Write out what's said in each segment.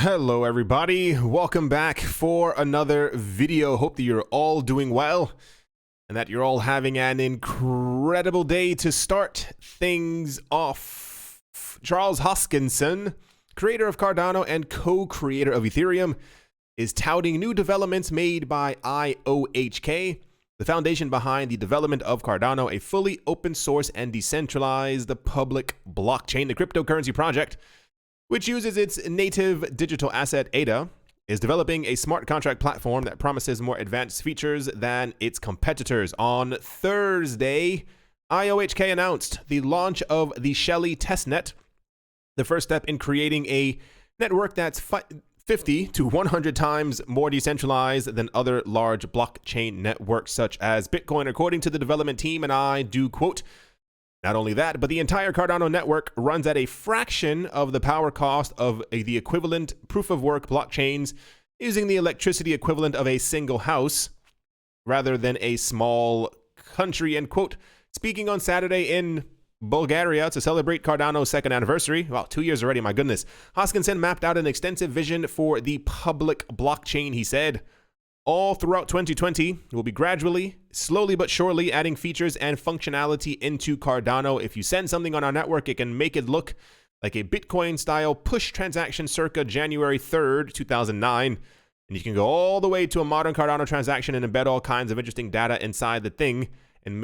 Hello everybody, welcome back for another video. Hope that you're all doing well and that you're all having an incredible day to start things off. Charles Hoskinson, creator of Cardano and co-creator of Ethereum, is touting new developments made by IOHK, the foundation behind the development of Cardano, a fully open source and decentralized public blockchain. The cryptocurrency project, which uses its native digital asset ADA, is developing a smart contract platform that promises more advanced features than its competitors. On Thursday, IOHK announced the launch of the Shelley testnet, the first step in creating a network that's 50 to 100 times more decentralized than other large blockchain networks such as Bitcoin, according to the development team, and I do quote, "Not only that, but the entire Cardano network runs at a fraction of the power cost of the equivalent proof-of-work blockchains, using the electricity equivalent of a single house rather than a small country," end quote. Speaking on Saturday in Bulgaria to celebrate Cardano's second anniversary, well, 2 years already, my goodness, Hoskinson mapped out an extensive vision for the public blockchain. He said, "All throughout 2020, we'll be gradually, slowly but surely adding features and functionality into Cardano. If you send something on our network, it can make it look like a Bitcoin-style push transaction circa January 3rd, 2009. And you can go all the way to a modern Cardano transaction and embed all kinds of interesting data inside the thing and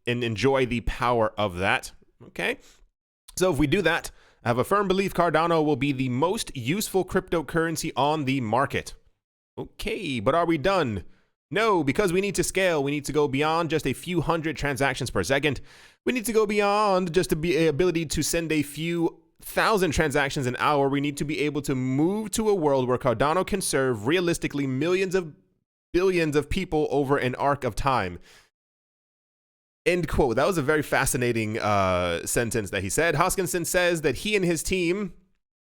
enjoy the power of that." Okay? So if we do that, I have a firm belief Cardano will be the most useful cryptocurrency on the market. Okay, but are we done? No, because we need to scale. We need to go beyond just a few hundred transactions per second. We need to go beyond just the ability to send a few thousand transactions an hour. We need to be able to move to a world where Cardano can serve realistically millions of billions of people over an arc of time. End quote. That was a very fascinating sentence that he said. Hoskinson says that he and his team,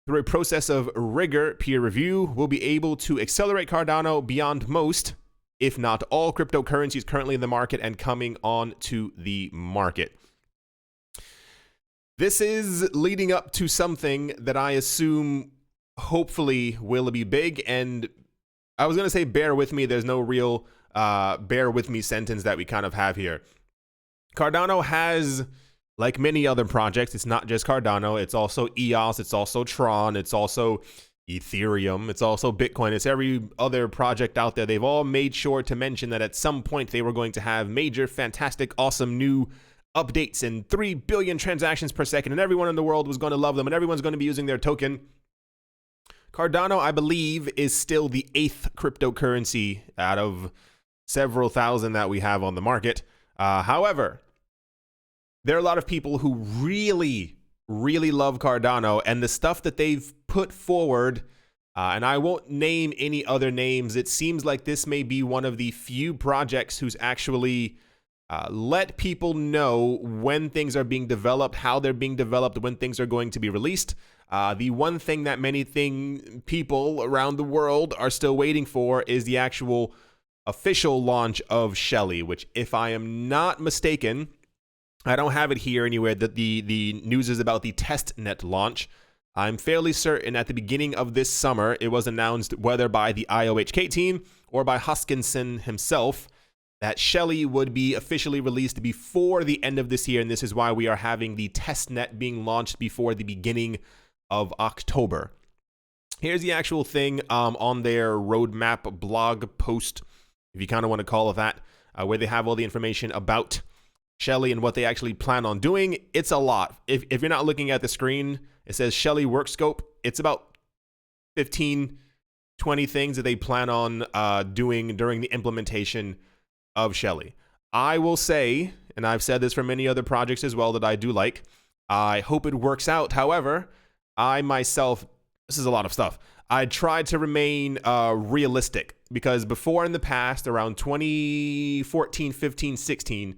through a process of rigor peer review, will be able to accelerate Cardano beyond most, if not all, cryptocurrencies currently in the market and coming on to the market. This is leading up to something that I assume hopefully will be big, and I was going to say bear with me. There's no real bear with me sentence that we kind of have here. Cardano has, like many other projects, it's not just Cardano, it's also EOS, it's also Tron, it's also Ethereum, it's also Bitcoin, it's every other project out there. They've all made sure to mention that at some point they were going to have major, fantastic, awesome new updates and 3 billion transactions per second, and everyone in the world was going to love them, and everyone's going to be using their token. Cardano, I believe, is still the 8th cryptocurrency out of several thousand that we have on the market. However, there are a lot of people who really, really love Cardano, and the stuff that they've put forward, and I won't name any other names. It seems like this may be one of the few projects who's actually let people know when things are being developed, how they're being developed, when things are going to be released. The one thing that many people around the world are still waiting for is the actual official launch of Shelley, which, if I am not mistaken, I don't have it here anywhere, that the news is about the testnet launch. I'm fairly certain at the beginning of this summer, it was announced, whether by the IOHK team or by Hoskinson himself, that Shelley would be officially released before the end of this year, and this is why we are having the testnet being launched before the beginning of October. Here's the actual thing on their roadmap blog post, if you kind of want to call it that, where they have all the information about Shelley and what they actually plan on doing. It's a lot. If you're not looking at the screen, it says Shelley work scope. It's about 15, 20 things that they plan on doing during the implementation of Shelley. I will say, and I've said this for many other projects as well that I do like, I hope it works out. However, I myself, this is a lot of stuff. I tried to remain realistic, because before in the past, around 2014, 15, 16,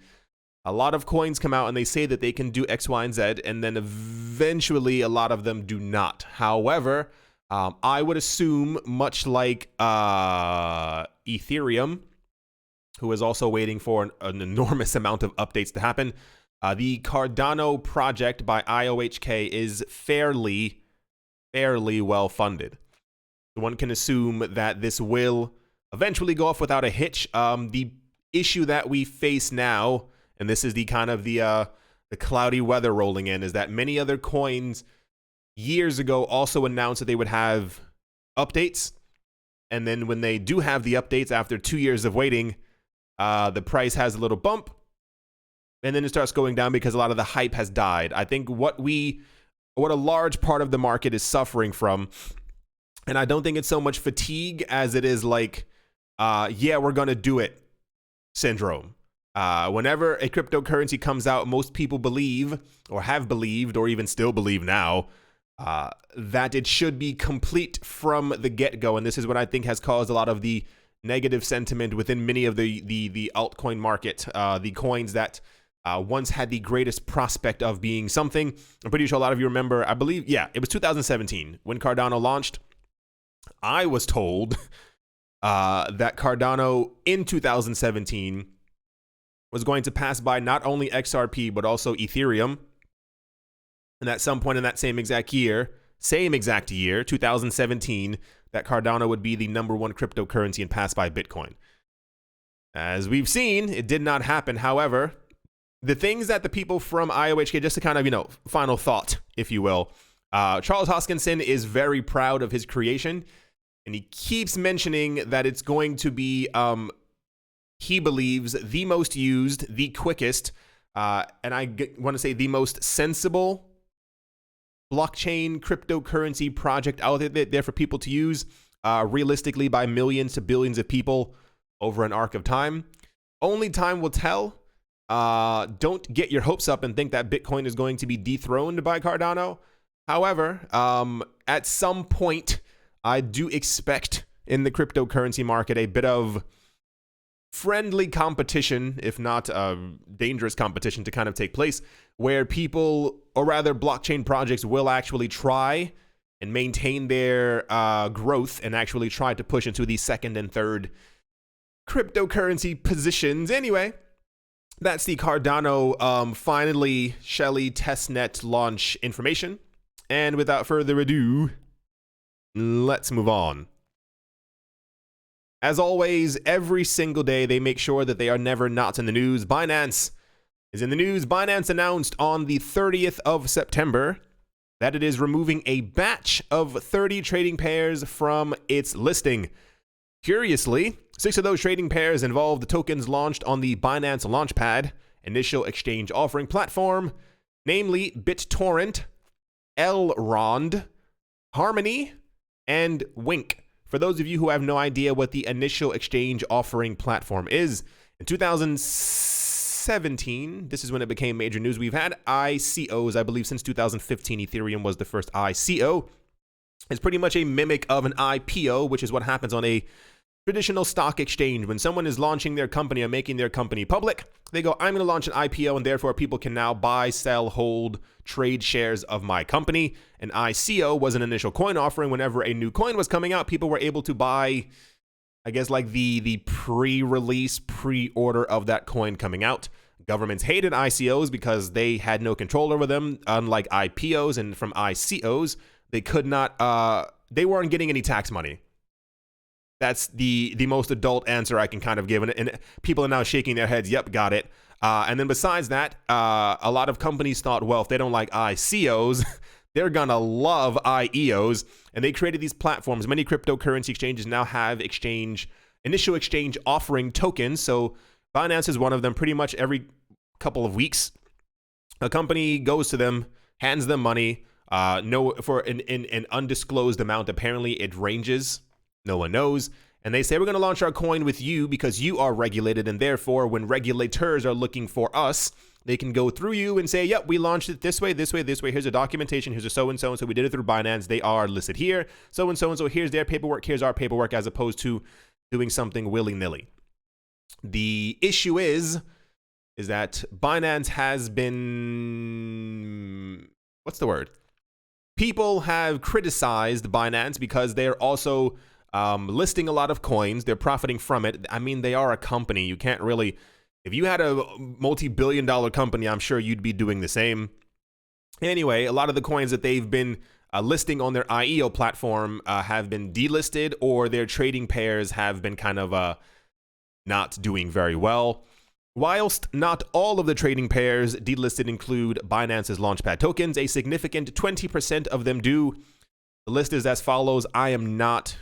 a lot of coins come out and they say that they can do X, Y, and Z, and then eventually a lot of them do not. However, I would assume, much like Ethereum, who is also waiting for an enormous amount of updates to happen, the Cardano project by IOHK is fairly well funded. So one can assume that this will eventually go off without a hitch. The issue that we face now, and this is the kind of the cloudy weather rolling in, is that many other coins years ago also announced that they would have updates. And then when they do have the updates after 2 years of waiting, the price has a little bump. And then it starts going down because a lot of the hype has died. I think what a large part of the market is suffering from, and I don't think it's so much fatigue as it is like, yeah, we're going to do it syndrome. Whenever a cryptocurrency comes out, most people believe, or have believed, or even still believe now, that it should be complete from the get-go. And this is what I think has caused a lot of the negative sentiment within many of the altcoin market, the coins that once had the greatest prospect of being something. I'm pretty sure a lot of you remember, I believe, yeah, it was 2017 when Cardano launched. I was told that Cardano in 2017 was going to pass by not only XRP, but also Ethereum. And at some point in that same exact year, 2017, that Cardano would be the #1 cryptocurrency and pass by Bitcoin. As we've seen, it did not happen. However, the things that the people from IOHK, just to kind of, final thought, if you will, Charles Hoskinson is very proud of his creation, and he keeps mentioning that it's going to be, he believes, the most used, the quickest, and I want to say the most sensible blockchain cryptocurrency project out there for people to use, realistically by millions to billions of people over an arc of time. Only time will tell. Don't get your hopes up and think that Bitcoin is going to be dethroned by Cardano. However, at some point, I do expect in the cryptocurrency market a bit of friendly competition, if not dangerous competition, to kind of take place, where people, or rather blockchain projects, will actually try and maintain their growth and actually try to push into the second and third cryptocurrency positions. Anyway, that's the Cardano finally Shelley testnet launch information. And without further ado, let's move on. As always, every single day they make sure that they are never not in the news. Binance is in the news. Binance announced on the 30th of September that it is removing a batch of 30 trading pairs from its listing. Curiously, 6 of those trading pairs involve the tokens launched on the Binance Launchpad initial exchange offering platform, namely BitTorrent, Elrond, Harmony, and Wink. For those of you who have no idea what the initial exchange offering platform is, in 2017, this is when it became major news. We've had ICOs, I believe, since 2015. Ethereum was the first ICO. It's pretty much a mimic of an IPO, which is what happens on a traditional stock exchange. When someone is launching their company or making their company public, they go, I'm going to launch an IPO, and therefore people can now buy, sell, hold, trade shares of my company. An ICO was an initial coin offering. Whenever a new coin was coming out, people were able to buy, I guess, like the pre-release, pre-order of that coin coming out. Governments hated ICOs because they had no control over them, unlike IPOs. And from ICOs, they could not, they weren't getting any tax money. That's the most adult answer I can kind of give. And people are now shaking their heads. Yep, got it. And then besides that, a lot of companies thought, well, if they don't like ICOs, they're going to love IEOs. And they created these platforms. Many cryptocurrency exchanges now have initial exchange offering tokens. So Binance is one of them. Pretty much every couple of weeks, a company goes to them, hands them money, for an undisclosed amount. Apparently, it ranges. No one knows. And they say, we're going to launch our coin with you because you are regulated. And therefore, when regulators are looking for us, they can go through you and say, yep, we launched it this way, this way, this way. Here's a documentation. Here's a so-and-so. And so we did it through Binance. They are listed here. So-and-so. And so here's their paperwork. Here's our paperwork, as opposed to doing something willy-nilly. The issue is that Binance has been, what's the word? People have criticized Binance because they're also listing a lot of coins. They're profiting from it. I mean, they are a company. You can't really, if you had a multi-billion-dollar company, I'm sure you'd be doing the same. Anyway, a lot of the coins that they've been listing on their IEO platform have been delisted, or their trading pairs have been kind of not doing very well. Whilst not all of the trading pairs delisted include Binance's Launchpad tokens, a significant 20% of them do. The list is as follows. I am not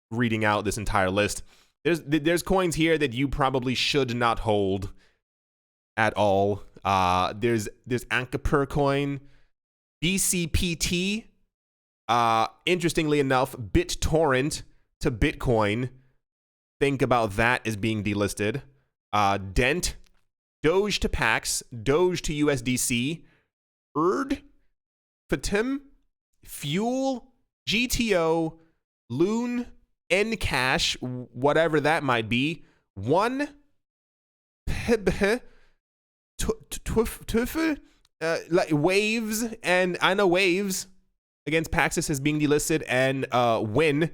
reading out this entire list. There's coins here that you probably should not hold at all. There's Anchor coin, BCPT. Interestingly enough, BitTorrent to Bitcoin. Think about that as being delisted. Dent, Doge to Pax, Doge to USDC, Fatim, Fuel, GTO, Loon, Ncash, whatever that might be, One, Tuffle, like Waves, and I know Waves against Paxos is being delisted, and Win.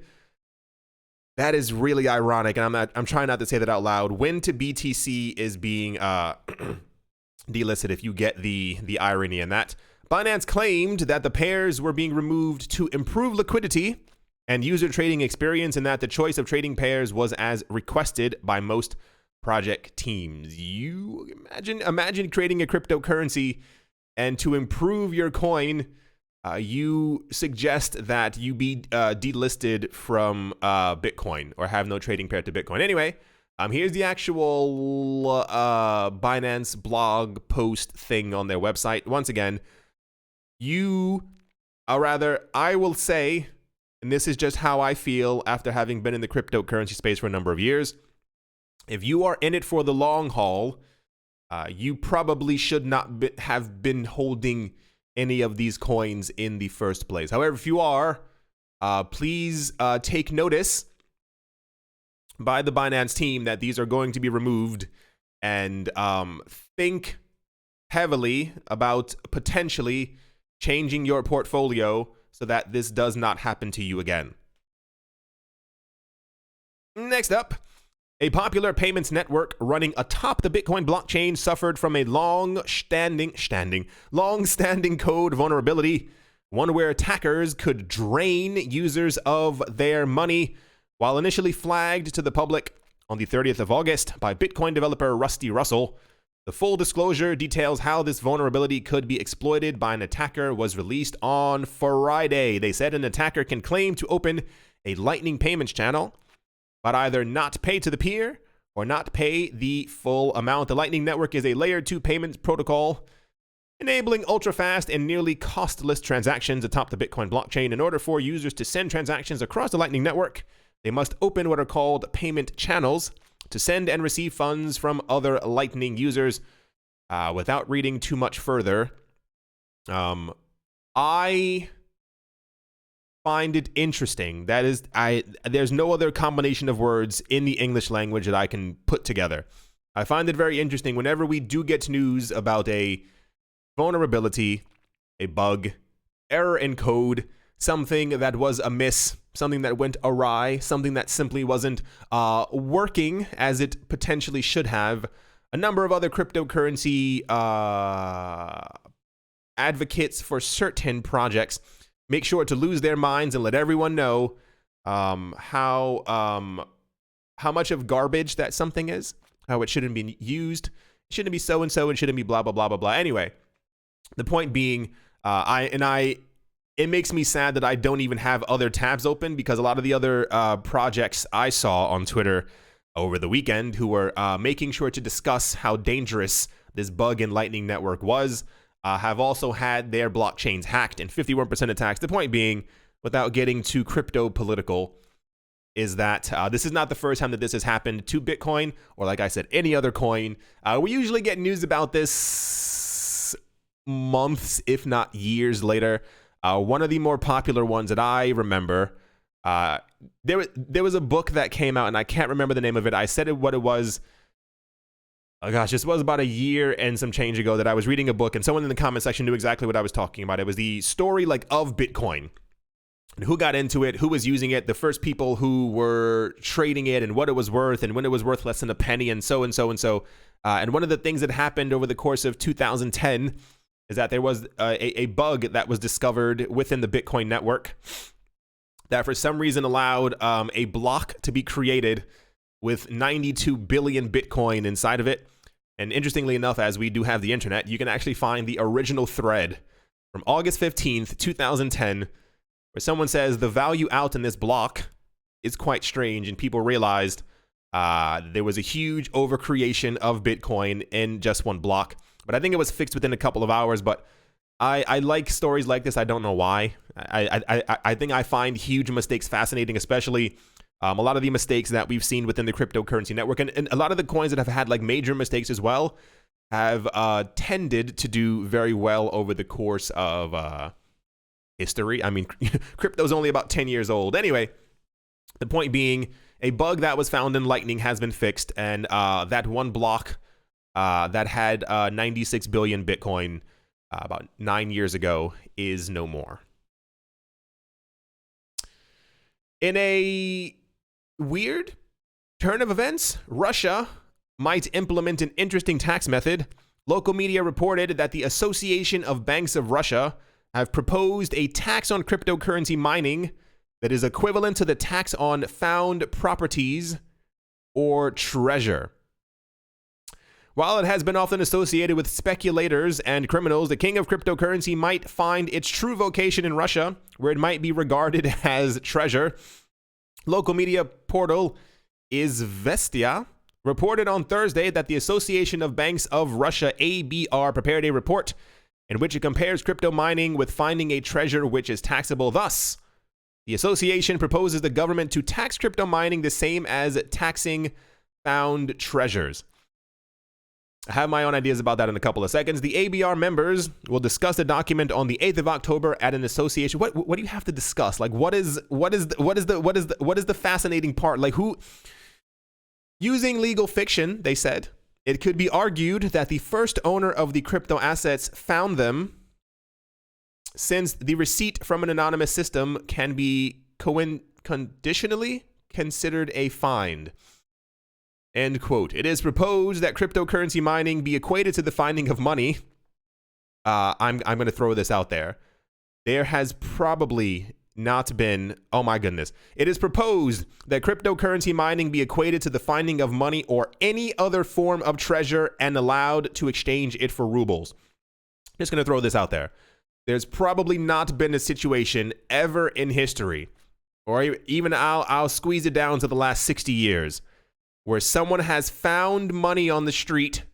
That is really ironic, and I'm trying not to say that out loud. Win to BTC is being delisted, if you get the irony in that. Binance claimed that the pairs were being removed to improve liquidity and user trading experience, and that the choice of trading pairs was as requested by most project teams. You imagine creating a cryptocurrency, and to improve your coin, you suggest that you be delisted from Bitcoin or have no trading pair to Bitcoin. Anyway, here's the actual Binance blog post thing on their website. Once again, I will say, and this is just how I feel after having been in the cryptocurrency space for a number of years, if you are in it for the long haul, you probably should not have been holding any of these coins in the first place. However, if you are, please take notice by the Binance team that these are going to be removed, and think heavily about potentially changing your portfolio so that this does not happen to you again. Next up, a popular payments network running atop the Bitcoin blockchain suffered from a long-standing code vulnerability, one where attackers could drain users of their money. While initially flagged to the public on the 30th of August by Bitcoin developer Rusty Russell, the full disclosure details how this vulnerability could be exploited by an attacker was released on Friday. They said an attacker can claim to open a Lightning payments channel, but either not pay to the peer or not pay the full amount. The Lightning Network is a layer 2 payments protocol enabling ultra-fast and nearly costless transactions atop the Bitcoin blockchain. In order for users to send transactions across the Lightning Network, they must open what are called payment channels to send and receive funds from other Lightning users. Without reading too much further, I find it interesting. There's no other combination of words in the English language that I can put together. I find it very interesting whenever we do get news about a vulnerability, a bug, error in code, something that was amiss, something that went awry, something that simply wasn't working as it potentially should have. A number of other cryptocurrency advocates for certain projects make sure to lose their minds and let everyone know how much of garbage that something is, how it shouldn't be used, it shouldn't be so-and-so, and shouldn't be blah, blah, blah, blah, blah. Anyway, the point being, it makes me sad that I don't even have other tabs open, because a lot of the other projects I saw on Twitter over the weekend who were making sure to discuss how dangerous this bug in Lightning Network was have also had their blockchains hacked, and 51% attacks. The point being, without getting too crypto political, is that this is not the first time that this has happened to Bitcoin, or like I said, any other coin. We usually get news about this months, if not years later. One of the more popular ones that I remember, there was a book that came out, and I can't remember the name of it. I said what it was. Oh gosh, this was about a year and some change ago that I was reading a book, and someone in the comment section knew exactly what I was talking about. It was the story of Bitcoin, and who got into it, who was using it, the first people who were trading it, and what it was worth, and when it was worth less than a penny, and so and so and so. And one of the things that happened over the course of 2010 is that there was a bug that was discovered within the Bitcoin network that for some reason allowed a block to be created with 92 billion Bitcoin inside of it. And interestingly enough, as we do have the internet, you can actually find the original thread from August 15th, 2010, where someone says the value out in this block is quite strange, and people realized there was a huge overcreation of Bitcoin in just one block. But I think it was fixed within a couple of hours. But I like stories like this. I don't know why. I think I find huge mistakes fascinating, especially a lot of the mistakes that we've seen within the cryptocurrency network. And a lot of the coins that have had like major mistakes as well have tended to do very well over the course of history. I mean, crypto's only about 10 years old. Anyway, the point being, a bug that was found in Lightning has been fixed, and that one block that had 96 billion Bitcoin about 9 years ago is no more. In a weird turn of events, Russia might implement an interesting tax method. Local media reported that the Association of Banks of Russia have proposed a tax on cryptocurrency mining that is equivalent to the tax on found properties or treasure. While it has been often associated with speculators and criminals, the king of cryptocurrency might find its true vocation in Russia, where it might be regarded as treasure. Local media portal Izvestia reported on Thursday that the Association of Banks of Russia, ABR, prepared a report in which it compares crypto mining with finding a treasure which is taxable. Thus, the association proposes the government to tax crypto mining the same as taxing found treasures. I have my own ideas about that in a couple of seconds. The ABR members will discuss the document on the 8th of October at an association. What do you have to discuss? Like, what is the fascinating part? Like, who? Using legal fiction, they said, it could be argued that the first owner of the crypto assets found them, since the receipt from an anonymous system can be conditionally considered a find. End quote. It is proposed that cryptocurrency mining be equated to the finding of money. I'm going to throw this out there. There has probably not been, oh my goodness. It is proposed that cryptocurrency mining be equated to the finding of money or any other form of treasure and allowed to exchange it for rubles. Just going to throw this out there. There's probably not been a situation ever in history, or even I'll squeeze it down to the last 60 years, where someone has found money on the street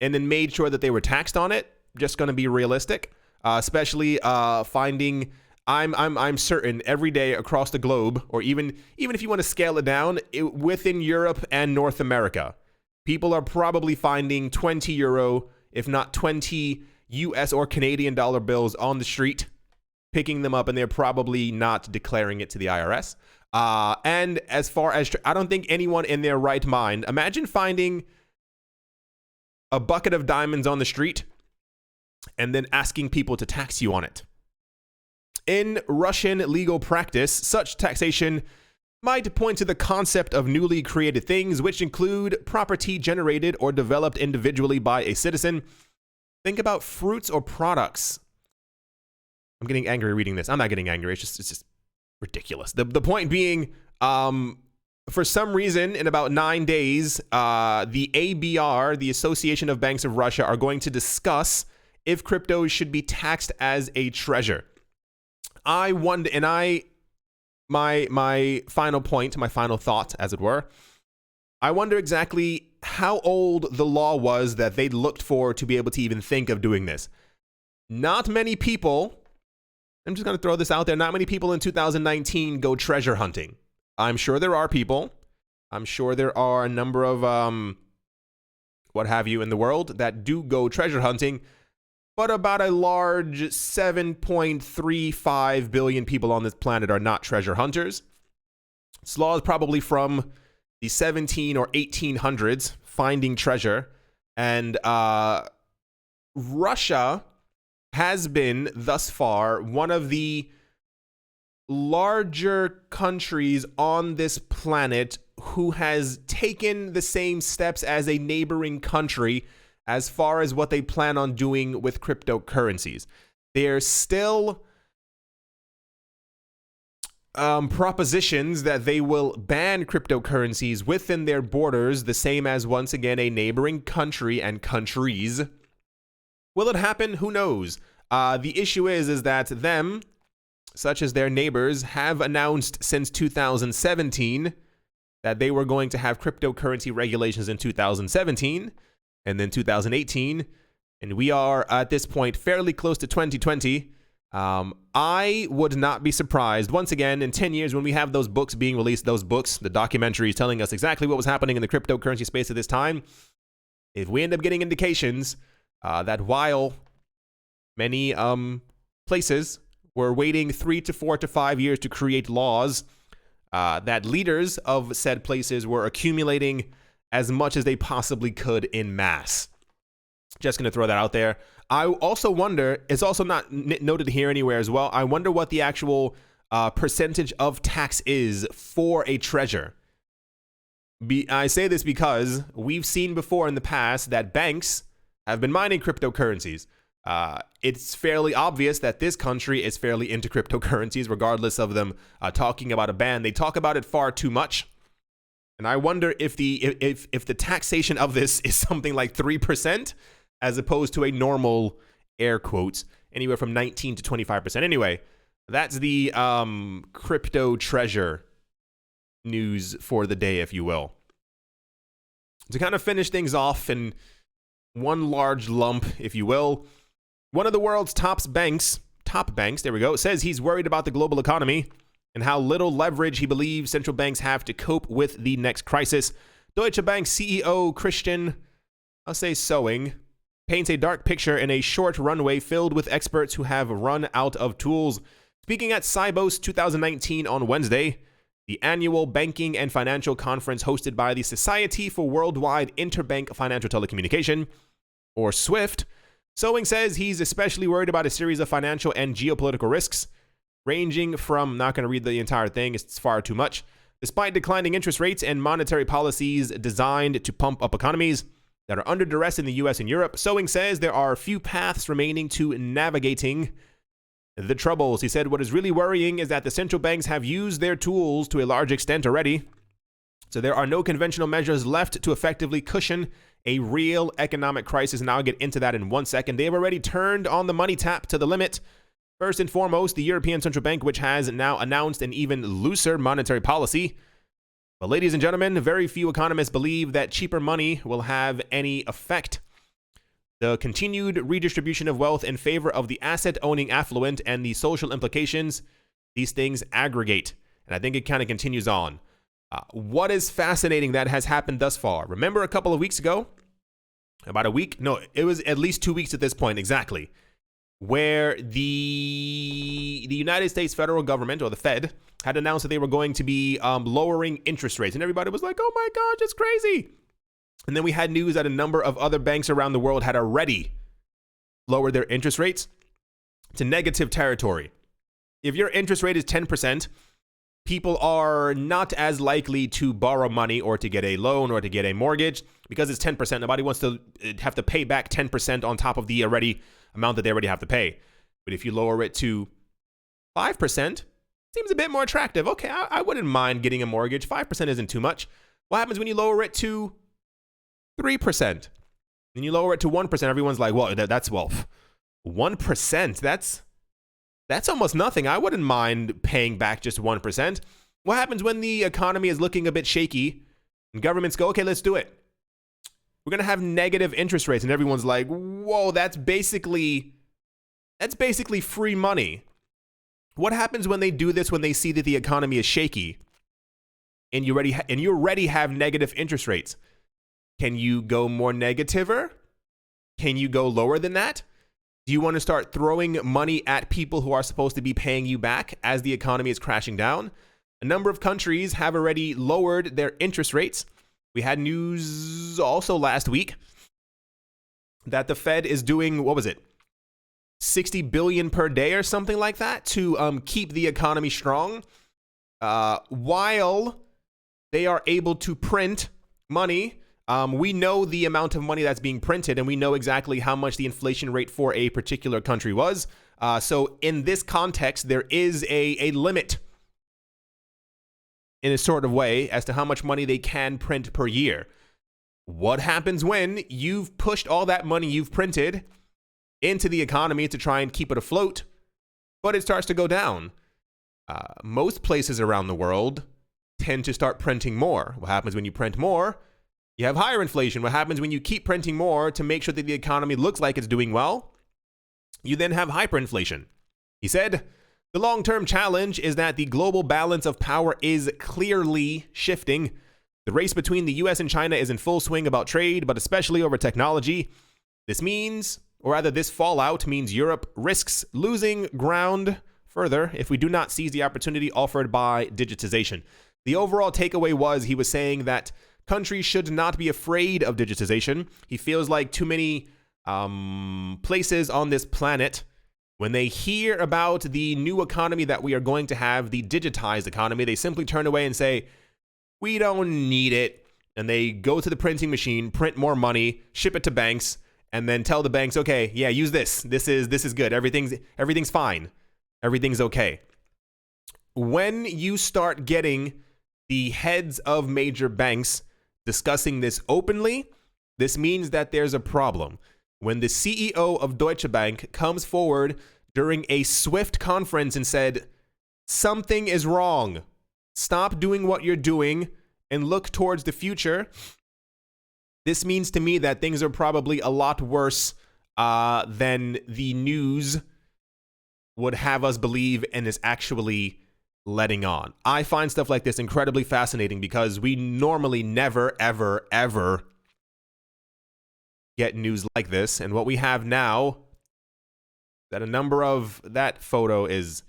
and then made sure that they were taxed on it. Just going to be realistic, especially finding. I'm certain every day across the globe, or even if you want to scale it down, within Europe and North America, people are probably finding 20 euro, if not 20 US or Canadian dollar bills on the street, picking them up, and they're probably not declaring it to the IRS. And as far as, I don't think anyone in their right mind, imagine finding a bucket of diamonds on the street and then asking people to tax you on it. In Russian legal practice, such taxation might point to the concept of newly created things, which include property generated or developed individually by a citizen. Think about fruits or products. I'm getting angry reading this. I'm not getting angry. It's just ridiculous. The point being, for some reason, in about 9 days, the ABR, the Association of Banks of Russia, are going to discuss if crypto should be taxed as a treasure. I wonder, and my final point, my final thought, as it were, I wonder exactly how old the law was that they looked for to be able to even think of doing this. Not many people, I'm just going to throw this out there, not many people in 2019 go treasure hunting. I'm sure there are people. I'm sure there are a number of what have you in the world that do go treasure hunting, but about a large 7.35 billion people on this planet are not treasure hunters. This law is probably from the 17 or 1800s, finding treasure. And Russia has been, thus far, one of the larger countries on this planet who has taken the same steps as a neighboring country as far as what they plan on doing with cryptocurrencies. They're still propositions that they will ban cryptocurrencies within their borders, the same as, once again, a neighboring country and countries. Will it happen? Who knows? The issue is that them, such as their neighbors, have announced since 2017 that they were going to have cryptocurrency regulations in 2017 and then 2018. And we are at this point fairly close to 2020. I would not be surprised, once again, in 10 years when we have those books being released, those books, the documentaries telling us exactly what was happening in the cryptocurrency space at this time, if we end up getting indications that while many places were waiting 3 to 4 to 5 years to create laws, that leaders of said places were accumulating as much as they possibly could in mass. Just going to throw that out there. I also wonder, it's also not noted here anywhere as well, I wonder what the actual percentage of tax is for a treasure. I say this because we've seen before in the past that banks have been mining cryptocurrencies. It's fairly obvious that this country is fairly into cryptocurrencies, regardless of them talking about a ban. They talk about it far too much. And I wonder if the taxation of this is something like 3%, as opposed to a normal, air quotes, anywhere from 19 to 25%. Anyway, that's the crypto treasure news for the day, if you will. To kind of finish things off in one large lump, if you will, one of the world's top banks, there we go, says he's worried about the global economy and how little leverage he believes central banks have to cope with the next crisis. Deutsche Bank CEO Christian, I'll say Sowing, paints a dark picture in a short runway filled with experts who have run out of tools. Speaking at Sibos 2019 on Wednesday, the annual banking and financial conference hosted by the Society for Worldwide Interbank Financial Telecommunication, or SWIFT, Sowing says he's especially worried about a series of financial and geopolitical risks, ranging from, not going to read the entire thing, it's far too much, despite declining interest rates and monetary policies designed to pump up economies that are under duress in the US and Europe. Sowing says there are few paths remaining to navigating the troubles. He said what is really worrying is that the central banks have used their tools to a large extent already, so there are no conventional measures left to effectively cushion a real economic crisis. And I'll get into that in 1 second. They have already turned on the money tap to the limit. First and foremost, the European Central Bank, which has now announced an even looser monetary policy. But ladies and gentlemen, very few economists believe that cheaper money will have any effect. The continued redistribution of wealth in favor of the asset-owning affluent and the social implications, these things aggregate. And I think it kind of continues on. What is fascinating that has happened thus far? Remember a couple of weeks ago, about a week? No, it was at least 2 weeks at this point, exactly, where the United States federal government, or the Fed, had announced that they were going to be lowering interest rates. And everybody was like, oh my gosh, it's crazy. And then we had news that a number of other banks around the world had already lowered their interest rates to negative territory. If your interest rate is 10%, people are not as likely to borrow money or to get a loan or to get a mortgage because it's 10%. Nobody wants to have to pay back 10% on top of the amount that they already have to pay. But if you lower it to 5%, seems a bit more attractive. Okay, I wouldn't mind getting a mortgage. 5% isn't too much. What happens when you lower it to 3%? Then you lower it to 1%. Everyone's like, well, that's 1%. That's almost nothing. I wouldn't mind paying back just 1%. What happens when the economy is looking a bit shaky and governments go, okay, let's do it. We're going to have negative interest rates. And everyone's like, whoa, that's basically free money. What happens when they do this when they see that the economy is shaky and you already have negative interest rates? Can you go more negativer? Can you go lower than that? Do you want to start throwing money at people who are supposed to be paying you back as the economy is crashing down? A number of countries have already lowered their interest rates. We had news also last week that the Fed is doing, what was it, 60 billion per day or something like that to keep the economy strong, while they are able to print money We know the amount of money that's being printed, and we know exactly how much the inflation rate for a particular country was. So in this context, there is a limit in a sort of way as to how much money they can print per year. What happens when you've pushed all that money you've printed into the economy to try and keep it afloat, but it starts to go down? Most places around the world tend to start printing more. What happens when you print more? You have higher inflation. What happens when you keep printing more to make sure that the economy looks like it's doing well? You then have hyperinflation. He said, the long-term challenge is that the global balance of power is clearly shifting. The race between the US and China is in full swing about trade, but especially over technology. This means, or rather this fallout means Europe risks losing ground further if we do not seize the opportunity offered by digitization. The overall takeaway was he was saying that countries should not be afraid of digitization. He feels like too many places on this planet, when they hear about the new economy that we are going to have, the digitized economy, they simply turn away and say, we don't need it. And they go to the printing machine, print more money, ship it to banks, and then tell the banks, okay, yeah, use this. This is good. Everything's fine. Everything's okay. When you start getting the heads of major banks discussing this openly, this means that there's a problem. When the CEO of Deutsche Bank comes forward during a SWIFT conference and said, something is wrong, stop doing what you're doing and look towards the future, this means to me that things are probably a lot worse than the news would have us believe and is actually letting on. I find stuff like this incredibly fascinating because we normally never, ever, ever get news like this. And what we have now, that a number of that photo is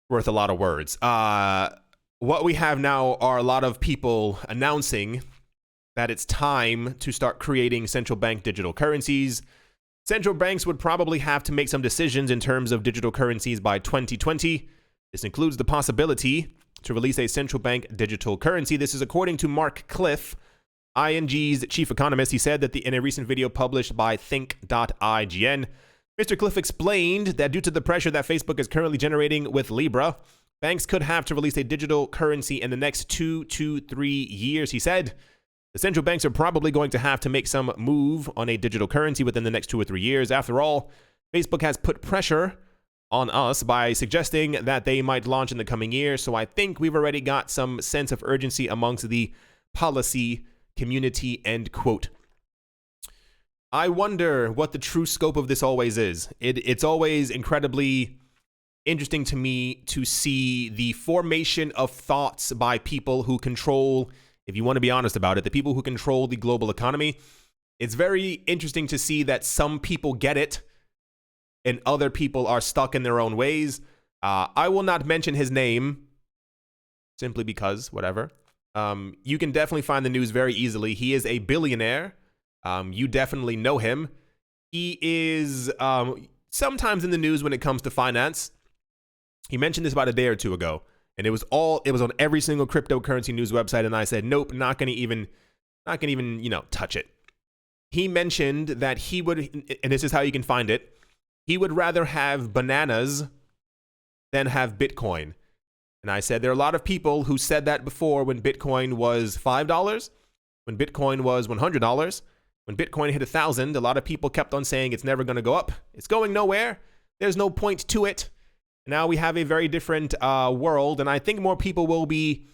worth a lot of words. What we have now are a lot of people announcing that it's time to start creating central bank digital currencies. Central banks would probably have to make some decisions in terms of digital currencies by 2020. This includes the possibility to release a central bank digital currency. This is according to Mark Cliff, ING's chief economist. He said that in a recent video published by think.ign, Mr. Cliff explained that due to the pressure that Facebook is currently generating with Libra, banks could have to release a digital currency in the next 2 to 3 years. He said the central banks are probably going to have to make some move on a digital currency within the next 2 or 3 years. After all, Facebook has put pressure on us by suggesting that they might launch in the coming year. So I think we've already got some sense of urgency amongst the policy community, end quote. I wonder what the true scope of this always is. It's always incredibly interesting to me to see the formation of thoughts by people who control, if you want to be honest about it, the people who control the global economy. It's very interesting to see that some people get it and other people are stuck in their own ways. I will not mention his name simply because, whatever. You can definitely find the news very easily. He is a billionaire. You definitely know him. He is sometimes in the news when it comes to finance. He mentioned this about a day or two ago, and it was on every single cryptocurrency news website, and I said, nope, not gonna even, touch it. He mentioned that he would, and this is how you can find it, he would rather have bananas than have Bitcoin. And I said, there are a lot of people who said that before when Bitcoin was $5, when Bitcoin was $100, when Bitcoin hit 1,000, a lot of people kept on saying it's never going to go up. It's going nowhere. There's no point to it. Now we have a very different world, and I think more people will be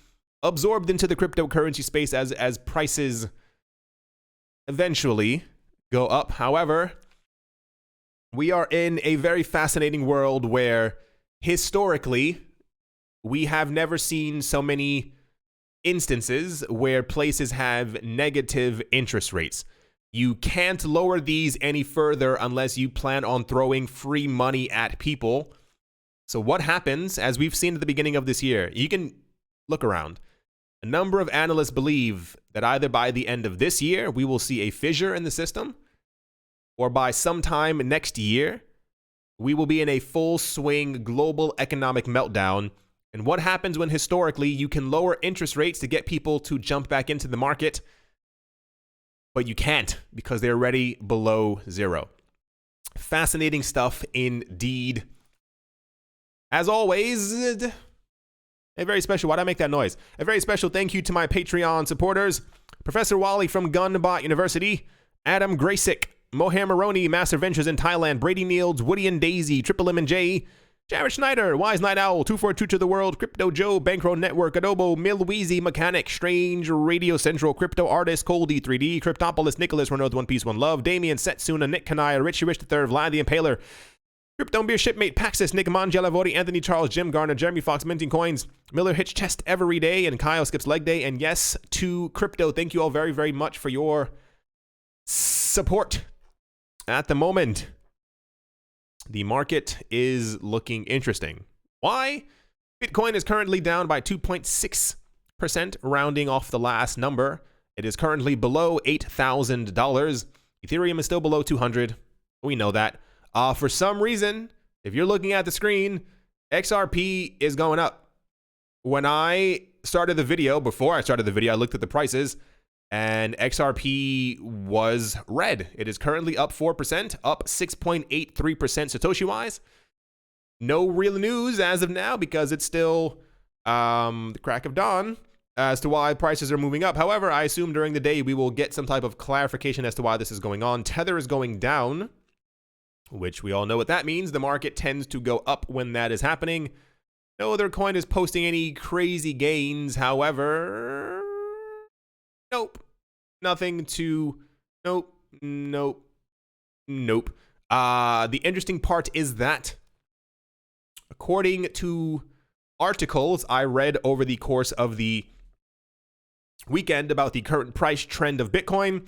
absorbed into the cryptocurrency space as prices eventually go up. However, we are in a very fascinating world where historically we have never seen so many instances where places have negative interest rates. You can't lower these any further unless you plan on throwing free money at people. So what happens, as we've seen at the beginning of this year, you can look around. A number of analysts believe that either by the end of this year, we will see a fissure in the system, or by sometime next year, we will be in a full swing global economic meltdown. And what happens when historically you can lower interest rates to get people to jump back into the market? but you can't because they're already below zero. Fascinating stuff indeed. As always, a very special, why'd I make that noise? A very special thank you to my Patreon supporters, Professor Wally from Gunbot University, Adam Graysick, Mohair Maroni, Master Ventures in Thailand, Brady Niels, Woody and Daisy, Triple M and J, Jared Schneider, Wise Night Owl, 242 to the World, Crypto Joe, Bankroll Network, Adobo, Milweezy, Mechanic, Strange, Radio Central, Crypto Artist, Cold D3D, Cryptopolis, Nicholas, Renaud, One Piece, One Love, Damien, Setsuna, Nick Kanaya, Richie Rich III, Vlad the Impaler, Crypto Beer Shipmate, Paxis, Nick Mangelavori, Anthony Charles, Jim Garner, Jeremy Fox, Minting Coins, Miller Hitch Chest every day, and Kyle Skips Leg Day, and yes, to Crypto. Thank you all very, very much for your support at the moment. The market is looking interesting. Why? Bitcoin is currently down by 2.6%, rounding off the last number. It is currently below $8,000. Ethereum is still below 200. We know that. For some reason, if you're looking at the screen, XRP is going up. When I started the video, before I started the video, I looked at the prices, and XRP was red. It is currently up 4%, up 6.83% Satoshi-wise. No real news as of now because it's still the crack of dawn as to why prices are moving up. However, I assume during the day we will get some type of clarification as to why this is going on. Tether is going down, which we all know what that means. The market tends to go up when that is happening. No other coin is posting any crazy gains. However, nope. Nothing to... Nope. The interesting part is that, according to articles I read over the course of the weekend about the current price trend of Bitcoin,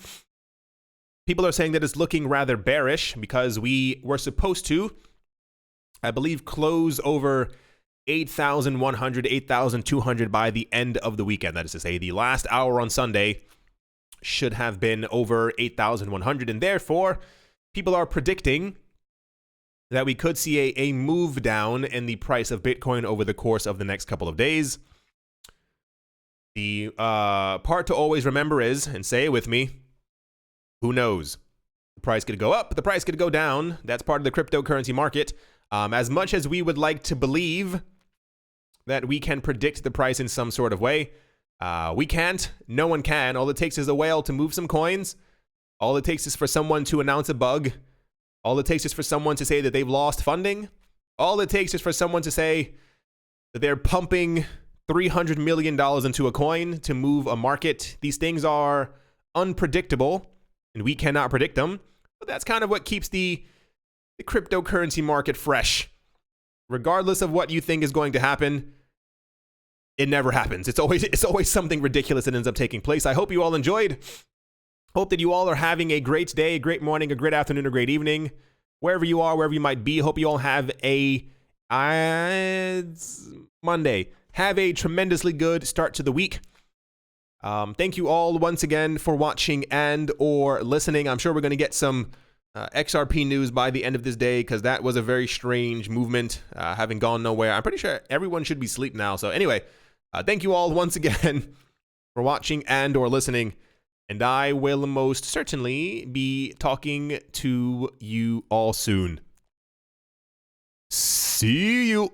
people are saying that it's looking rather bearish because we were supposed to, I believe, close over 8,100, 8,200 by the end of the weekend. That is to say, the last hour on Sunday should have been over 8,100, and therefore people are predicting that we could see a move down in the price of Bitcoin over the course of the next couple of days. The part to always remember is, and say it with me, who knows? The price could go up, the price could go down. That's part of the cryptocurrency market. As much as we would like to believe that we can predict the price in some sort of way, we can't. No one can. All it takes is a whale to move some coins. All it takes is for someone to announce a bug. All it takes is for someone to say that they've lost funding. All it takes is for someone to say that they're pumping $300 million into a coin to move a market. These things are unpredictable, and we cannot predict them. But that's kind of what keeps the cryptocurrency market fresh. Regardless of what you think is going to happen, it never happens. It's always something ridiculous that ends up taking place. I hope you all enjoyed. Hope that you all are having a great day, a great morning, a great afternoon, a great evening. Wherever you are, wherever you might be. Hope you all have a Monday. Have a tremendously good start to the week. Thank you all once again for watching and or listening. I'm sure we're going to get some XRP news by the end of this day because that was a very strange movement, having gone nowhere. I'm pretty sure everyone should be asleep now. So anyway, thank you all once again for watching and or listening. And I will most certainly be talking to you all soon. See you.